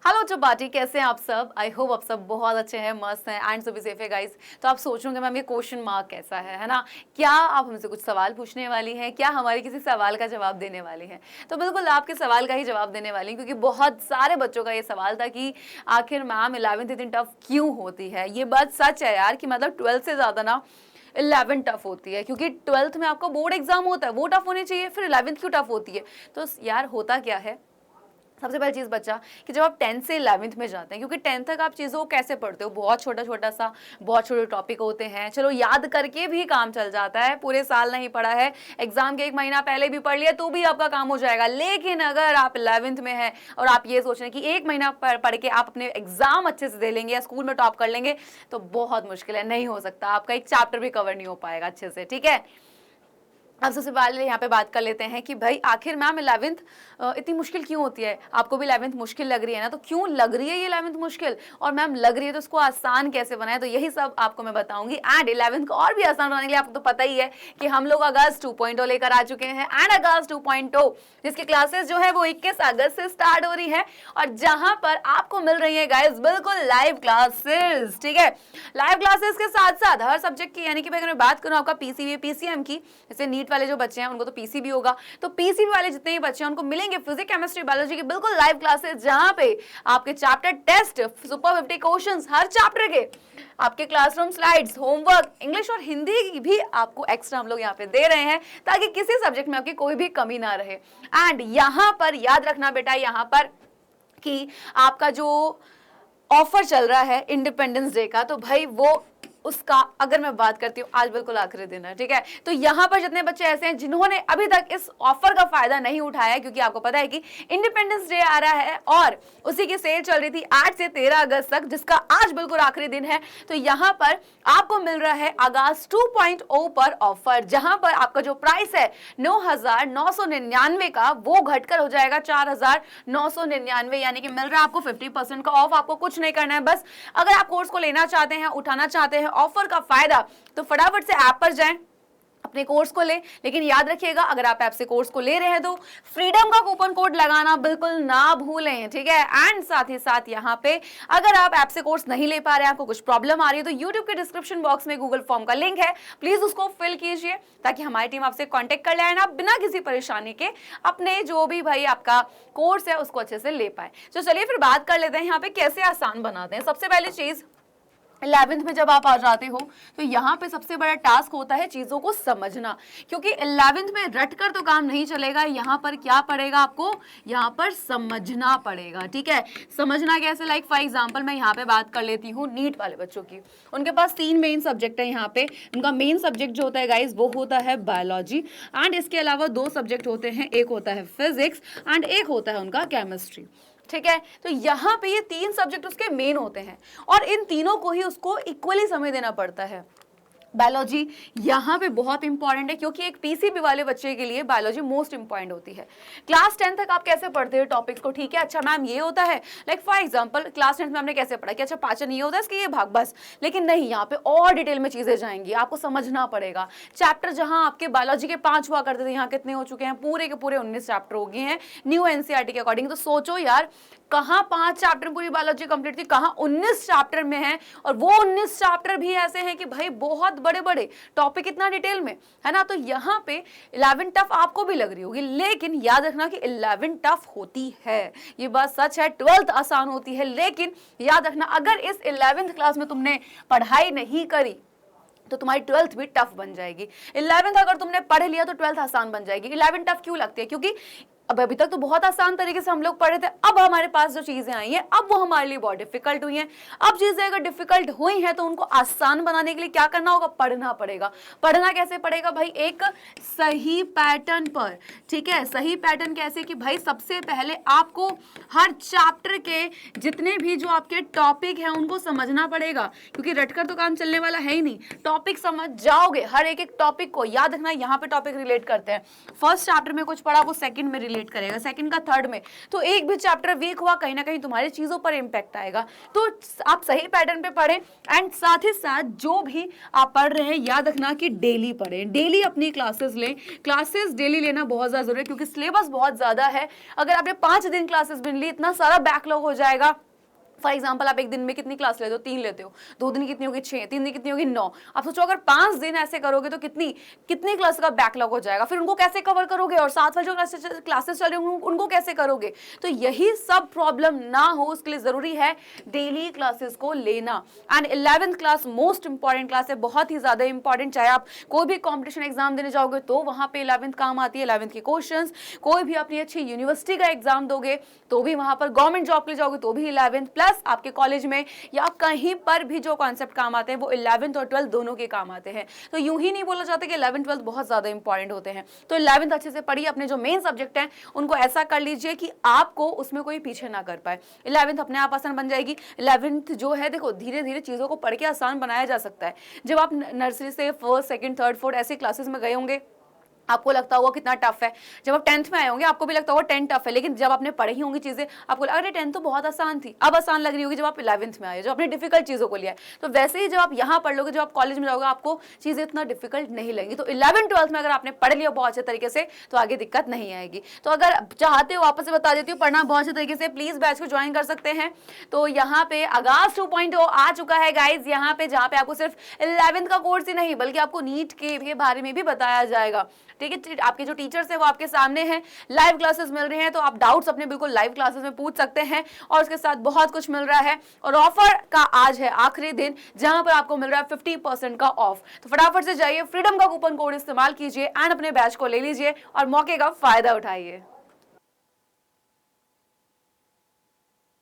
Hello chapati, कैसे हैं आप सब। आई होप आप सब बहुत अच्छे हैं, मस्त हैं एंड सभी सेफ है गाइस। तो आप सोच रहे होंगे मैम ये क्वेश्चन मार्क कैसा है ना। क्या आप हमसे कुछ सवाल पूछने वाली हैं, क्या हमारे किसी सवाल का जवाब देने वाली हैं। तो बिल्कुल आपके सवाल का ही जवाब देने वाली हूं, क्योंकि बहुत सारे बच्चों का ये सवाल था कि आखिर मैम 11th इतनी टफ क्यों होती है। ये बात सच है यार कि मतलब 12th से ज़्यादा ना 11 टफ होती है, क्योंकि 12th में आपका बोर्ड एग्जाम होता है, वो टफ होनी चाहिए, फिर 11th क्यों टफ होती है। तो यार होता क्या है, सबसे पहली चीज़ बच्चा कि जब आप 10th से 11th में जाते हैं, क्योंकि 10th तक आप चीज़ों को कैसे पढ़ते हो, बहुत छोटा छोटा सा बहुत छोटे टॉपिक होते हैं, चलो याद करके भी काम चल जाता है, पूरे साल नहीं पढ़ा है, एग्जाम के 1 महीना पहले भी पढ़ लिया तो भी आपका काम हो जाएगा। लेकिन अगर आप 11th में हैं और आप ये सोच रहे हैं कि 1 महीना पढ़ के आप अपने एग्जाम अच्छे से दे लेंगे या स्कूल में टॉप कर लेंगे, तो बहुत मुश्किल है, नहीं हो सकता। आपका एक चैप्टर भी कवर नहीं हो पाएगा अच्छे से, ठीक है। अब सबसे पहले यहाँ पे बात कर लेते हैं कि भाई आखिर मैम 11th इतनी मुश्किल क्यों होती है। आपको भी 11th मुश्किल लग रही है ना, तो क्यों लग रही है ये 11th मुश्किल, और मैम लग रही है तो उसको आसान कैसे बनाए, तो यही सब आपको मैं बताऊंगी। एंड 11th को और भी आसान बनाने के लिए आपको तो पता ही है कि हम लोग अगस्त 2.0 लेकर आ चुके हैं। एंड अगस्त 2.0 जिसकी क्लासेस जो है वो 21 अगस्त से स्टार्ट हो रही है, और जहां पर आपको मिल रही है गाइस बिल्कुल लाइव क्लासेस, ठीक है। लाइव क्लासेस के साथ साथ हर सब्जेक्ट की, यानी कि अगर मैं बात करूं आपका पीसीबी पीसीएम की, जैसे नीट वाले जो बच्चे हैं उनको तो पीसीबी होगा, तो पीसीबी वाले जितने भी बच्चे हैं उनको मिलेंगे फिजिक्स केमिस्ट्री बायोलॉजी की बिल्कुल लाइव क्लासेस, जहां पे आपके चैप्टर टेस्ट, सुपर 50 क्वेश्चंस हर चैप्टर के, आपके क्लासरूम स्लाइड्स, होमवर्क, इंग्लिश और हिंदी की भी आपको एक्स्ट्रा हम लोग यहाँ पे दे रहे हैं, ताकि किसी सब्जेक्ट में आपकी कोई भी कमी ना रहे। एंड यहाँ पर याद रखना बेटा, यहाँ पर कि आपका जो ऑफर चल रहा है इंडिपेंडेंस डे का, तो भाई वो उसका अगर मैं बात करती हूँ, आज बिल्कुल आखिरी दिन है, ठीक है। तो यहाँ पर जितने बच्चे ऐसे हैं जिन्होंने अभी तक इस ऑफर का फायदा नहीं उठाया, क्योंकि आपको पता है कि इंडिपेंडेंस डे आ रहा है और उसी की सेल चल रही थी 8 से 13 अगस्त तक, जिसका आज बिल्कुल आखिरी दिन है। तो यहाँ पर आपको मिल रहा है अगस्त 2.0 पर ऑफर, जहां पर आपका जो प्राइस है 9,999 का, वो घटकर हो जाएगा 4,999, यानी कि मिल रहा है आपको 50% का ऑफ। आपको कुछ नहीं करना है, बस अगर आप कोर्स को लेना चाहते हैं, उठाना चाहते हैं ऑफर का फायदा, तो फटाफट से ऐप पर जाएं, अपने कोर्स को ले। लेकिन याद रखिएगा, अगर आप ऐप से कोर्स को ले रहे हैं तो फ्रीडम का कूपन कोड लगाना बिल्कुल ना भूलें, ठीक है। एंड साथ ही साथ यहाँ पे अगर आप ऐप से कोर्स नहीं ले पा रहे हैं, आपको कुछ प्रॉब्लम आ रही है, तो यूट्यूब के डिस्क्रिप्शन बॉक्स में गूगल फॉर्म का लिंक है, प्लीज उसको फिल कीजिए, ताकि हमारी टीम आपसे कॉन्टेक्ट कर ले और आप बिना किसी परेशानी के अपने जो भी भाई आपका कोर्स है उसको अच्छे से ले पाए। तो चलिए फिर बात कर लेते हैं यहाँ पे कैसे आसान बनाते हैं। सबसे पहली चीज, 11th में जब आप आ जाते हो तो यहाँ पे सबसे बड़ा टास्क होता है चीजों को समझना, क्योंकि 11th में रटकर तो काम नहीं चलेगा। यहाँ पर क्या पड़ेगा आपको, यहाँ पर समझना पड़ेगा, ठीक है। समझना कैसे, लाइक फॉर एग्जांपल मैं यहाँ पे बात कर लेती हूँ नीट वाले बच्चों की। उनके पास 3 मेन सब्जेक्ट है यहाँ पे। उनका मेन सब्जेक्ट जो होता है गाइज वो होता है बायोलॉजी, एंड इसके अलावा 2 सब्जेक्ट होते हैं, एक होता है फिजिक्स एंड एक होता है उनका केमिस्ट्री, ठीक है। तो यहाँ पे ये 3 सब्जेक्ट उसके मेन होते हैं, और इन तीनों को ही उसको इक्वली समय देना पड़ता है। बायोलॉजी यहाँ पे बहुत इंपॉर्टेंट है, क्योंकि एक पीसीबी वाले बच्चे के लिए बायोलॉजी मोस्ट इंपॉर्टेंट होती है। क्लास 10 तक आप कैसे पढ़ते हो टॉपिक्स को, ठीक है, अच्छा मैम ये होता है, लाइक फॉर एग्जांपल क्लास 10 में हमने कैसे पढ़ा कि अच्छा पाचन ये होता है, इसके ये भाग, बस। लेकिन नहीं, यहाँ पे और डिटेल में चीजें जाएंगी, आपको समझना पड़ेगा। चैप्टर जहाँ आपके बायोलॉजी के 5 हुआ करते थे, यहाँ कितने हो चुके हैं, पूरे के पूरे 19 चैप्टर हो गए हैं न्यू एनसीईआरटी के अकॉर्डिंग। तो सोचो यार, कहाँ 5 चैप्टर पूरी बायोलॉजी कंप्लीट थी, कहाँ 19 चैप्टर में है, और वो 19 चैप्टर भी ऐसे हैं कि भाई बहुत बड़े बड़े टॉपिक, इतना डिटेल में, है ना। तो यहाँ पे 11 टफ आपको भी लग रही होगी, लेकिन याद रखना कि 11 टफ होती है, ये बात सच है। 12th आसान होती है, लेकिन याद रखना अगर इस 11th क्लास में तुमने पढ़ाई नहीं करी तो तुम्हारी 12th भी टफ बन जाएगी। 11th अगर तुमने पढ़ लिया तो 12th आसान बन जाएगी। 11 टफ क्यों लगती है, क्योंकि अब अभी तक तो बहुत आसान तरीके से हम लोग पढ़े थे, अब हमारे पास जो चीजें आई हैं अब वो हमारे लिए बहुत डिफिकल्ट हुई हैं। अब चीजें अगर डिफिकल्ट हुई हैं तो उनको आसान बनाने के लिए क्या करना होगा, पढ़ना पड़ेगा। पढ़ना कैसे पड़ेगा भाई, एक सही पैटर्न पर, ठीक है। सही पैटर्न कैसे कि भाई सबसे पहले आपको हर चैप्टर के जितने भी जो आपके टॉपिक हैं उनको समझना पड़ेगा, क्योंकि रटकर तो काम चलने वाला है ही नहीं। टॉपिक समझ जाओगे, हर एक टॉपिक को याद रखना। यहाँ पे टॉपिक रिलेट करते हैं, फर्स्ट चैप्टर में कुछ पढ़ा वो सेकंड में क्रिएट करेगा, सेकंड का थर्ड में। तो एक भी चैप्टर वीक हुआ कहीं ना कहीं तुम्हारी चीजों पर इंपैक्ट आएगा। तो आप सही पैटर्न पे पढ़ें एंड साथ ही साथ जो भी आप पढ़ रहे हैं याद रखना कि डेली पढ़ें, डेली अपनी क्लासेस लें। क्लासेस डेली लेना बहुत ज्यादा जरूरी है क्योंकि सिलेबस बहुत ज्यादा है। अगर आपने 5 दिन क्लासेस भी ली इतना सारा बैकलॉग हो जाएगा। फॉर एग्जाम्पल आप एक दिन में कितनी क्लास लेते हो, 3 लेते हो, 2 दिन कितनी होगी 6, 3 दिन कितनी होगी 9। आप सोचो अगर 5 दिन ऐसे करोगे तो कितनी कितनी क्लास का बैकलॉग हो जाएगा, फिर उनको कैसे कवर करोगे और साथ वाले जो क्लासेस चल रही होंगी उनको कैसे करोगे। तो यही सब प्रॉब्लम ना हो उसके लिए जरूरी है डेली क्लासेस को लेना। And 11th class most important class है, बहुत ही ज्यादा इंपॉर्टेंट। चाहे आप कोई भी कॉम्पिटिशन एग्जाम देने जाओगे तो वहां पे 11th काम आती है, 11th के क्वेश्चंस। कोई भी अपनी अच्छी यूनिवर्सिटी का एग्जाम दोगे तो भी वहां पर गवर्नमेंट जॉब के लिए जाओगे तो भी 11th, प्लस आपके कॉलेज में या कहीं पर भी जो कॉन्सेप्ट काम आते हैं वो 11th और 12th दोनों के काम आते हैं। तो यूं ही नहीं बोला जाता कि 11th 12th बहुत ज्यादा इंपॉर्टेंट होते हैं। तो 11th अच्छे से पढ़िए, अपने जो मेन सब्जेक्ट हैं उनको ऐसा कर लीजिए कि आपको उसमें कोई पीछे ना कर पाए। 11th अपने आप आसान बन जाएगी। 11th जो है देखो धीरे धीरे चीजों को पढ़ के आसान बनाया जा सकता है। जब आप नर्सरी से फर्स्ट सेकंड थर्ड फोर्थ ऐसे क्लासेस में गए होंगे आपको लगता होगा कितना टफ है। जब आप 10th में आए होंगे आपको भी लगता होगा 10 टफ है, लेकिन जब आपने पढ़ी होंगी चीजें आपको अरे 10th तो बहुत आसान थी, अब आसान लग रही होगी जब आप 11th में आए, जब आपने डिफिकल्ट चीजों को लिया है। तो वैसे ही जब आप यहाँ पढ़ लोगे, जब आप कॉलेज में जाओगे आपको चीजें इतना डिफिकल्ट नहीं लगेंगी। तो 11th 12th में अगर आपने पढ़ लिया बहुत अच्छे तरीके से तो आगे दिक्कत नहीं आएगी। तो अगर चाहते हो वापस से बता देती हूँ, पढ़ना बहुत अच्छे तरीके से प्लीज बैच को ज्वाइन कर सकते हैं। तो यहाँ पे आगाज 2.0 आ चुका है गाइज, यहाँ पे जहाँ पे आपको सिर्फ 11th का कोर्स ही नहीं बल्कि आपको नीट के बारे में भी बताया जाएगा। ठीक है, आपके जो टीचर्स हैं वो आपके सामने हैं, लाइव क्लासेस मिल रही हैं, तो आप डाउट्स अपने बिल्कुल लाइव क्लासेस में पूछ सकते हैं और उसके साथ बहुत कुछ मिल रहा है। और ऑफर का आज है आखिरी दिन जहां पर आपको मिल रहा है 50% का ऑफ। तो फटाफट से जाइए, फ्रीडम का कूपन कोड इस्तेमाल कीजिए एंड अपने बैच को ले लीजिए और मौके का फायदा उठाइए।